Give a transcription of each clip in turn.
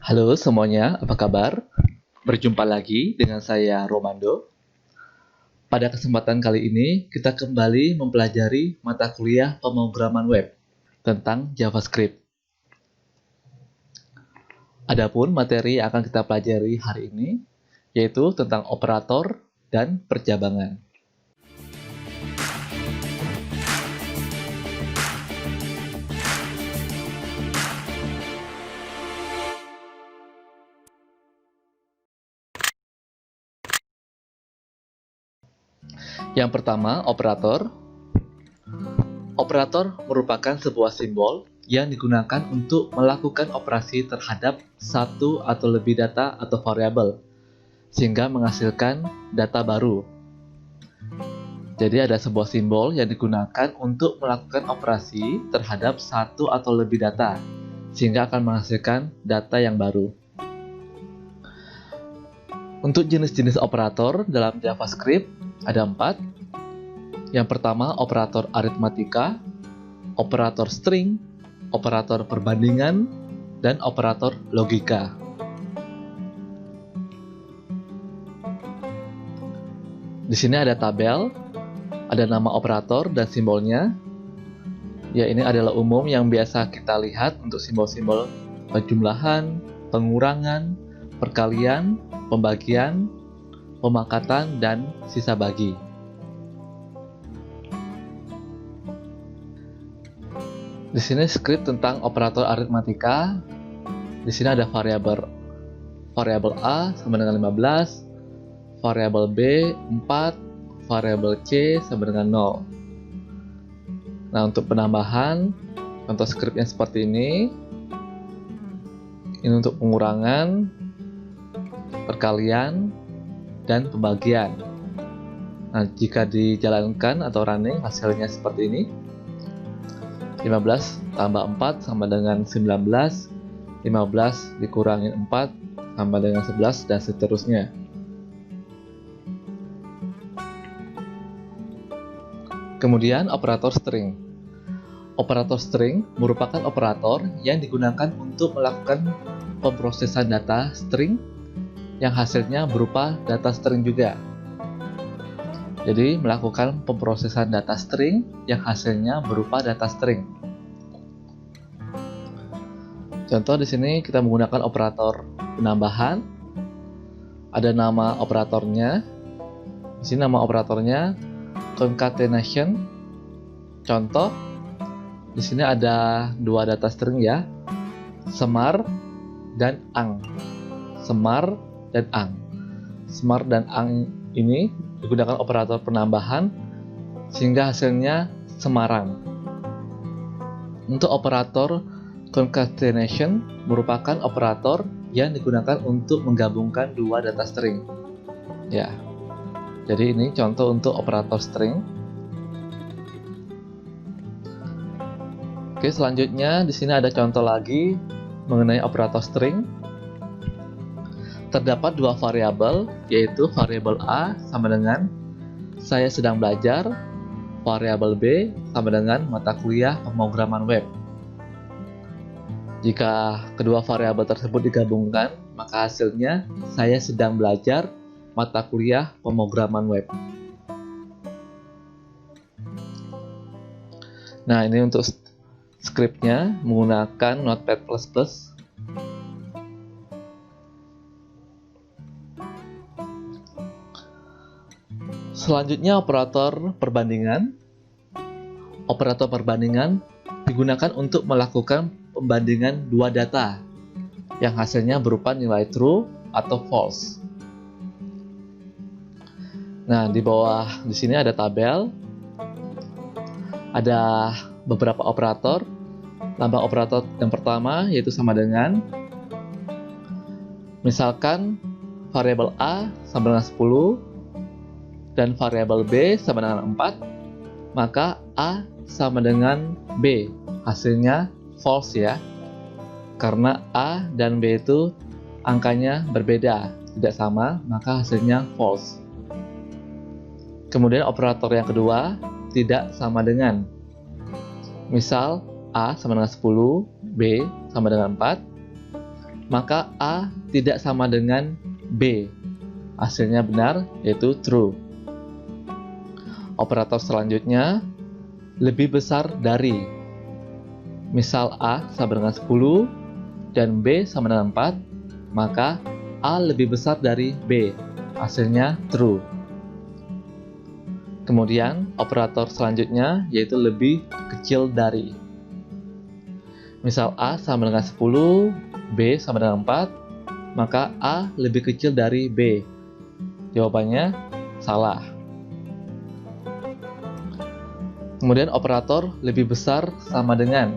Halo semuanya, apa kabar? Berjumpa lagi dengan saya Romando. Pada kesempatan kali ini, kita kembali mempelajari mata kuliah pemrograman web tentang JavaScript. Adapun materi yang akan kita pelajari hari ini, yaitu tentang operator dan percabangan. Yang pertama, operator. Operator merupakan sebuah simbol yang digunakan untuk melakukan operasi terhadap satu atau lebih data atau variabel, sehingga menghasilkan data baru. Jadi ada sebuah simbol yang digunakan untuk melakukan operasi terhadap satu atau lebih data, sehingga akan menghasilkan data yang baru. Untuk jenis-jenis operator dalam JavaScript ada 4. Yang pertama, operator aritmatika, operator string, operator perbandingan, dan operator logika. Di sini ada tabel, ada nama operator dan simbolnya. Ya, ini adalah umum yang biasa kita lihat untuk simbol-simbol penjumlahan, pengurangan, perkalian, pembagian, pemakatan, dan sisa bagi. Di sini script tentang operator aritmatika. Di sini ada variabel A sama dengan 15, variabel B 4, variabel C sama dengan 0. Nah, untuk penambahan, contoh scriptnya seperti ini. Ini untuk pengurangan, perkalian, dan pembagian. Nah, jika dijalankan atau running, hasilnya seperti ini. 15 tambah 4 sama dengan 19, 15 dikurangi 4 sama dengan 11, dan seterusnya. Kemudian operator string. Operator string merupakan operator yang digunakan untuk melakukan pemrosesan data string yang hasilnya berupa data string juga. Jadi melakukan pemrosesan data string yang hasilnya berupa data string. Contoh di sini kita menggunakan operator penambahan. Ada nama operatornya. Di sini nama operatornya concatenation. Contoh di sini ada dua data string ya, semar dan ang. Semar dan ang. Semar dan ang ini digunakan operator penambahan sehingga hasilnya Semarang. Untuk operator concatenation merupakan operator yang digunakan untuk menggabungkan dua data string. Ya. Jadi ini contoh untuk operator string. Oke, selanjutnya di sini ada contoh lagi mengenai operator string. Terdapat dua variabel, yaitu variabel A sama dengan saya sedang belajar, variabel B sama dengan mata kuliah pemrograman web. Jika kedua variabel tersebut digabungkan, maka hasilnya saya sedang belajar mata kuliah pemrograman web. Nah, ini untuk scriptnya menggunakan Notepad++. Selanjutnya operator perbandingan. Operator perbandingan digunakan untuk melakukan pembandingan dua data yang hasilnya berupa nilai true atau false. Nah, di bawah di sini ada tabel. Ada beberapa operator. Lambang operator yang pertama yaitu sama dengan, misalkan variabel A sama dengan 10 dan variabel B sama dengan 4, maka A sama dengan B. Hasilnya false ya. Karena A dan B itu angkanya berbeda, tidak sama, maka hasilnya false. Kemudian operator yang kedua tidak sama dengan. Misal A sama dengan 10, B sama dengan 4, maka A tidak sama dengan B. Hasilnya benar, yaitu true. Operator selanjutnya, lebih besar dari. Misal A sama dengan 10 dan B sama dengan 4, maka A lebih besar dari B. Hasilnya true. Kemudian operator selanjutnya yaitu lebih kecil dari. Misal A sama dengan 10, B sama dengan 4, maka A lebih kecil dari B. Jawabannya salah. Kemudian operator lebih besar sama dengan.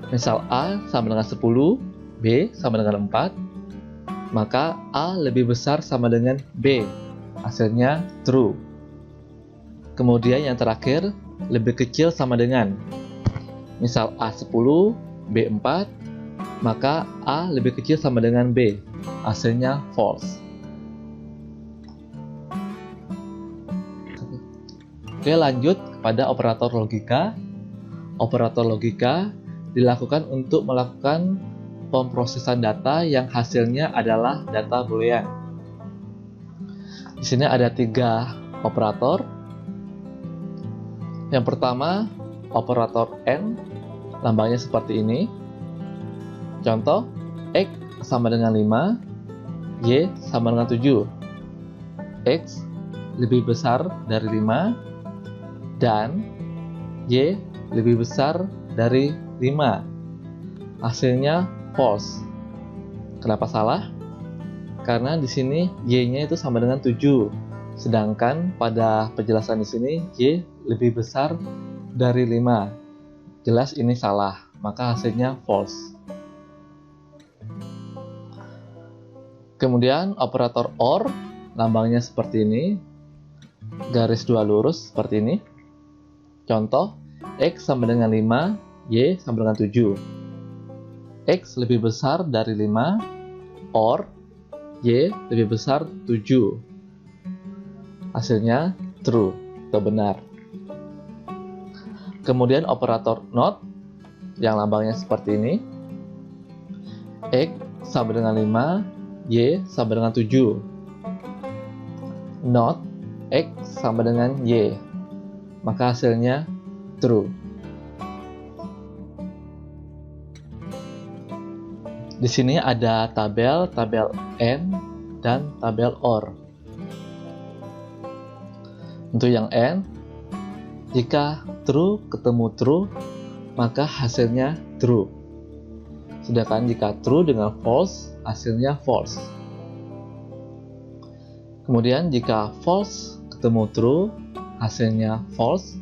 Misal A sama dengan 10, B sama dengan 4, maka A lebih besar sama dengan B. Hasilnya true. Kemudian yang terakhir, lebih kecil sama dengan. Misal A 10, B 4, maka A lebih kecil sama dengan B. Hasilnya false. Oke, lanjut kepada operator logika. Operator logika dilakukan untuk melakukan pemrosesan data yang hasilnya adalah data boolean. Di sini ada 3 operator. Yang pertama, operator AND, lambangnya seperti ini. Contoh, X sama dengan 5, Y sama dengan 7. X lebih besar dari 5, dan Y lebih besar dari 5. Hasilnya false. Kenapa salah? Karena di sini Y-nya itu sama dengan 7. Sedangkan pada penjelasan di sini Y lebih besar dari 5. Jelas ini salah, maka hasilnya false. Kemudian operator OR, lambangnya seperti ini. Garis 2 lurus seperti ini. Contoh, X sama dengan 5, Y sama dengan 7. X lebih besar dari 5, or Y lebih besar 7. Hasilnya true atau benar. Kemudian operator NOT yang lambangnya seperti ini. X sama dengan 5, Y sama dengan 7. NOT X sama dengan Y. Maka hasilnya true. Di sini ada tabel AND dan tabel OR. Untuk yang AND, jika true ketemu true, maka hasilnya true. Sedangkan jika true dengan false, hasilnya false. Kemudian jika false ketemu true, hasilnya false.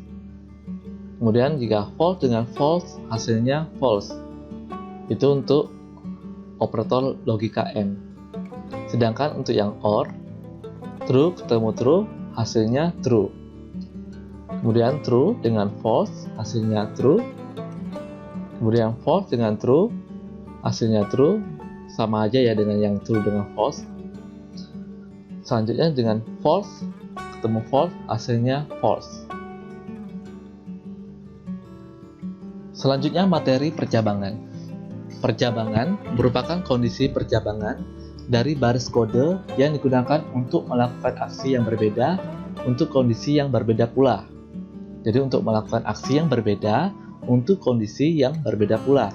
Kemudian jika false dengan false, hasilnya false. Itu untuk operator logika AND. Sedangkan untuk yang OR, true ketemu true, hasilnya true. Kemudian true dengan false, hasilnya true. Kemudian false dengan true, hasilnya true. Sama aja ya dengan yang true dengan false. Selanjutnya dengan false ketemu false, hasilnya false. Selanjutnya materi percabangan. Percabangan merupakan kondisi percabangan dari baris kode yang digunakan untuk melakukan aksi yang berbeda untuk kondisi yang berbeda pula. Jadi untuk melakukan aksi yang berbeda untuk kondisi yang berbeda pula.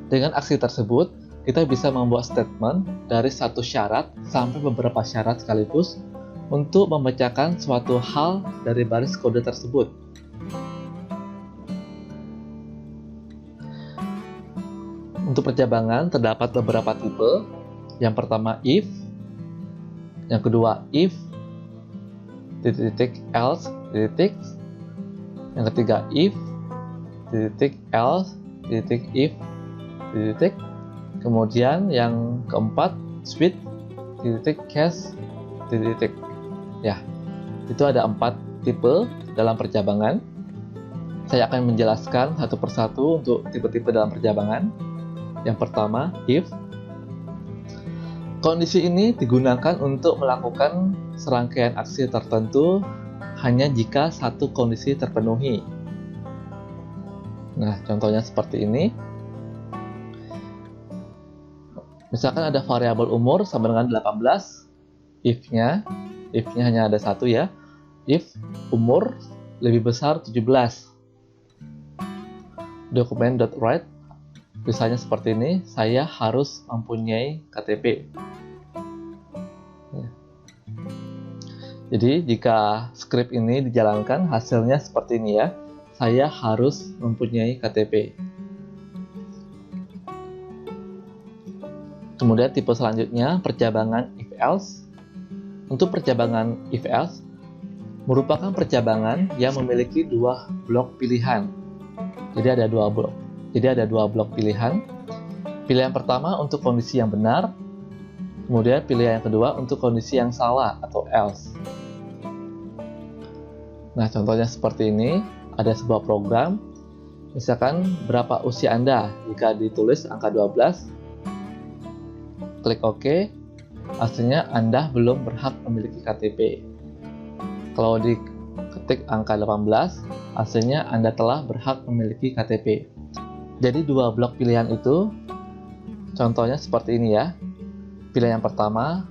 Dengan aksi tersebut, kita bisa membuat statement dari satu syarat sampai beberapa syarat sekaligus untuk memecahkan suatu hal dari baris kode tersebut. Untuk percabangan terdapat beberapa tipe. Yang pertama if, yang kedua if, else, yang ketiga if, else, if, kemudian yang keempat switch, case, ya, itu ada 4 tipe dalam percabangan. Saya akan menjelaskan satu persatu untuk tipe-tipe dalam percabangan. Yang pertama, if. Kondisi ini digunakan untuk melakukan serangkaian aksi tertentu hanya jika satu kondisi terpenuhi. Nah, contohnya seperti ini. Misalkan ada variabel umur sama dengan 18, if-nya hanya ada satu ya, if umur lebih besar 17. Dokumen.write tulisannya seperti ini, saya harus mempunyai KTP. Jadi jika script ini dijalankan, hasilnya seperti ini ya, saya harus mempunyai KTP. Kemudian tipe selanjutnya, percabangan if-else. Untuk percabangan if-else, merupakan percabangan yang memiliki dua blok pilihan. Jadi ada dua blok pilihan. Pilihan pertama untuk kondisi yang benar, kemudian pilihan yang kedua untuk kondisi yang salah atau else. Nah, contohnya seperti ini, ada sebuah program, misalkan berapa usia Anda, jika ditulis angka 12, klik OK, hasilnya Anda belum berhak memiliki KTP. Kalau diketik angka 18, hasilnya Anda telah berhak memiliki KTP. Jadi dua blok pilihan itu, contohnya seperti ini ya. Pilihan yang pertama,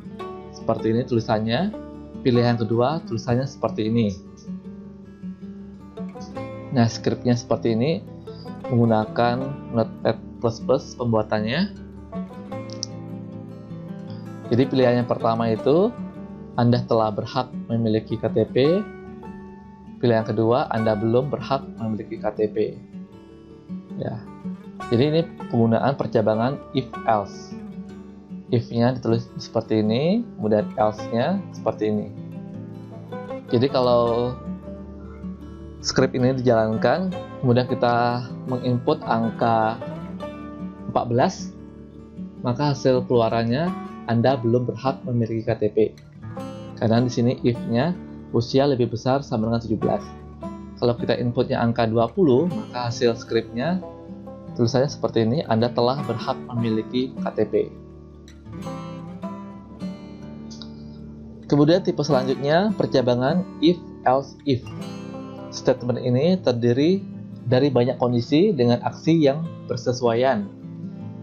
seperti ini tulisannya. Pilihan yang kedua, tulisannya seperti ini. Nah, scriptnya seperti ini, menggunakan Notepad++ pembuatannya. Jadi pilihan yang pertama itu, Anda telah berhak memiliki KTP. Pilihan yang kedua, Anda belum berhak memiliki KTP. Ya. Jadi ini penggunaan percabangan if-else. If-nya ditulis seperti ini, kemudian else-nya seperti ini. Jadi kalau script ini dijalankan, kemudian kita menginput angka 14, maka hasil keluarannya Anda belum berhak memiliki KTP. Karena di sini if-nya usia lebih besar sama dengan 17. Kalau kita inputnya angka 20, maka hasil scriptnya tulisannya seperti ini, Anda telah berhak memiliki KTP. Kemudian tipe selanjutnya, percabangan if-else-if. Statement ini terdiri dari banyak kondisi dengan aksi yang bersesuaian.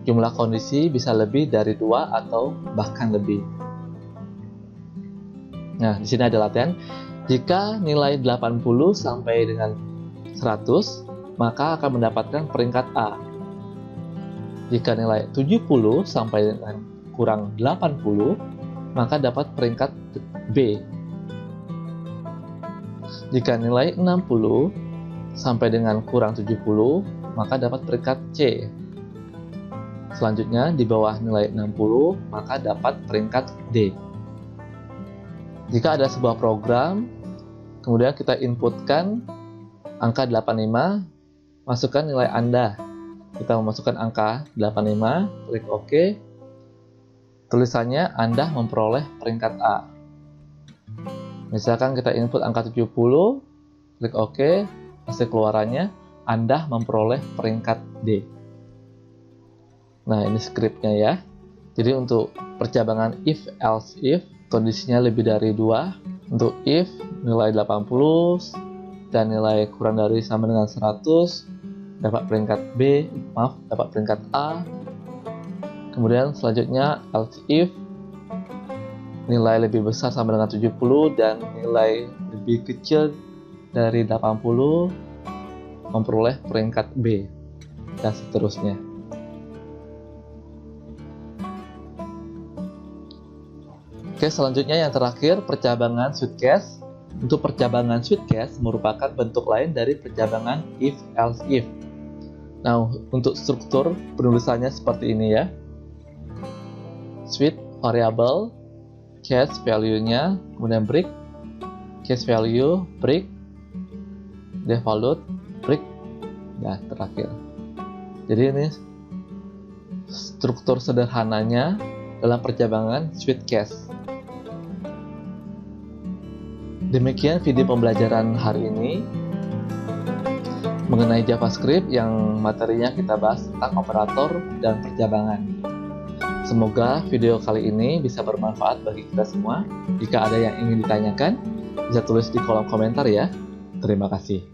Jumlah kondisi bisa lebih dari 2 atau bahkan lebih. Nah, di sini ada latihan. Jika nilai 80 sampai dengan 100, maka akan mendapatkan peringkat A. Jika nilai 70 sampai dengan kurang 80, maka dapat peringkat B. Jika nilai 60 sampai dengan kurang 70, maka dapat peringkat C. Selanjutnya, di bawah nilai 60, maka dapat peringkat D. Jika ada sebuah program, kemudian kita inputkan angka 85, masukkan nilai Anda. Kita memasukkan angka 85, klik OK. Tulisannya Anda memperoleh peringkat A. Misalkan kita input angka 70, klik OK, hasil keluarannya Anda memperoleh peringkat D. Nah, ini scriptnya ya. Jadi untuk percabangan if-else-if, kondisinya lebih dari 2. Untuk if, nilai 80 dan nilai kurang dari sama dengan 100, dapat peringkat B, dapat peringkat A. Kemudian selanjutnya else-if, nilai lebih besar sama dengan 70 dan nilai lebih kecil dari 80, memperoleh peringkat B, dan seterusnya. Oke, selanjutnya yang terakhir, percabangan switch case. Untuk percabangan switch case merupakan bentuk lain dari percabangan if-else-if. Nah, untuk struktur penulisannya seperti ini ya. Switch variable, case value-nya, kemudian break, case value, break, devalue, break, dan terakhir. Jadi ini struktur sederhananya dalam percabangan switch case. Demikian video pembelajaran hari ini mengenai JavaScript yang materinya kita bahas tentang operator dan percabangan. Semoga video kali ini bisa bermanfaat bagi kita semua. Jika ada yang ingin ditanyakan, bisa tulis di kolom komentar ya. Terima kasih.